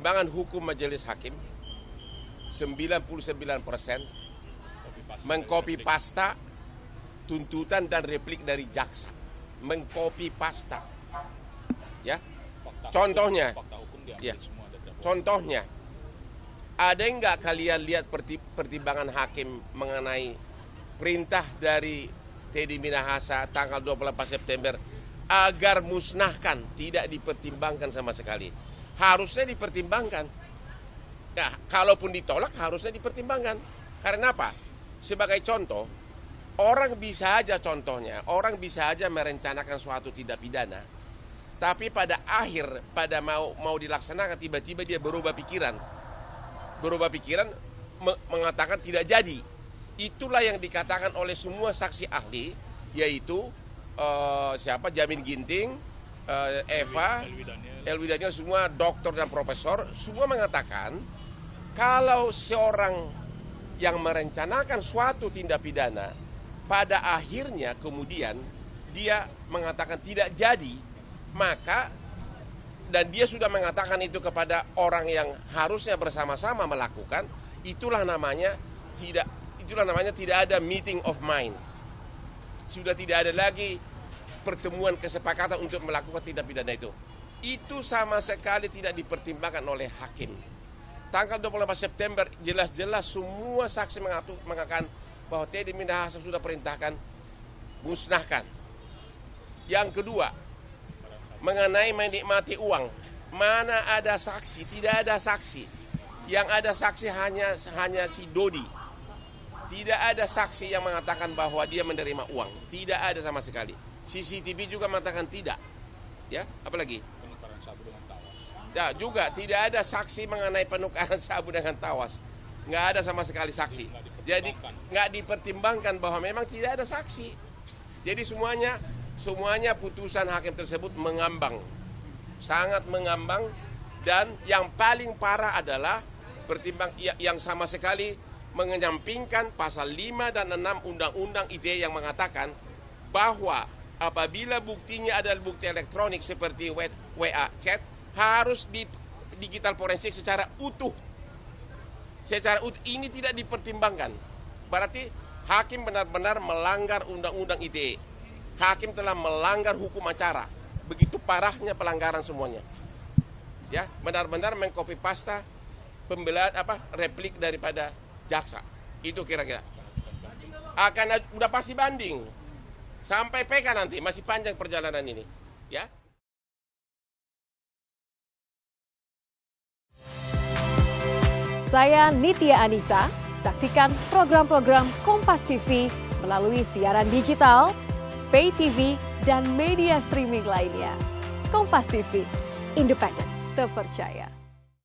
pertimbangan hukum majelis hakim 99% mengcopy pasta tuntutan dan replik dari jaksa. Mengcopy pasta. Ya. Contohnya. Ya. Contohnya, ada enggak kalian lihat pertimbangan hakim mengenai perintah dari Teddy Minahasa tanggal 28 September agar musnahkan, tidak dipertimbangkan sama sekali. Harusnya dipertimbangkan. Ya, kalaupun ditolak harusnya dipertimbangkan. Karena apa? Sebagai contoh, orang bisa aja merencanakan suatu tindak pidana, tapi pada mau dilaksanakan tiba-tiba dia berubah pikiran. Mengatakan tidak jadi. Itulah yang dikatakan oleh semua saksi ahli, yaitu Jamin Ginting, Eva, Elwi Daniel, semua dokter dan profesor, semua mengatakan kalau seorang yang merencanakan suatu tindak pidana pada akhirnya kemudian dia mengatakan tidak jadi, maka dan dia sudah mengatakan itu kepada orang yang harusnya bersama-sama melakukan, itulah namanya tidak ada meeting of mind. Sudah tidak ada lagi pertemuan kesepakatan untuk melakukan tindak pidana itu. Itu sama sekali tidak dipertimbangkan oleh hakim. Tanggal 28 September jelas-jelas semua saksi mengatakan bahwa Teddy Minahasa sudah perintahkan musnahkan. Yang kedua, mengenai menikmati uang. Mana ada saksi? Tidak ada saksi. Yang ada saksi hanya si Dodi. Tidak ada saksi yang mengatakan bahwa dia menerima uang. Tidak ada sama sekali. CCTV juga mengatakan tidak. Ya, apalagi? Penukaran sabu dengan tawas. Ya, juga tidak ada saksi mengenai penukaran sabu dengan tawas. Nggak ada sama sekali saksi. Jadi nggak dipertimbangkan bahwa memang tidak ada saksi. Jadi semuanya putusan hakim tersebut mengambang. Sangat mengambang, dan yang paling parah adalah yang sama sekali menyampingkan pasal 5 dan 6 Undang-Undang ITE yang mengatakan bahwa apabila buktinya adalah bukti elektronik seperti WA chat, harus di digital forensik secara utuh. Ini tidak dipertimbangkan. Berarti hakim benar-benar melanggar Undang-Undang ITE. Hakim telah melanggar hukum acara. Begitu parahnya pelanggaran semuanya. Ya, benar-benar mengcopy pasta replik daripada jaksa. Itu kira-kira. Udah pasti banding. Sampai PK nanti, masih panjang perjalanan ini. Ya. Saya Nitya Anissa, saksikan program-program Kompas TV melalui siaran digital, pay TV, dan media streaming lainnya. Kompas TV, independen, terpercaya.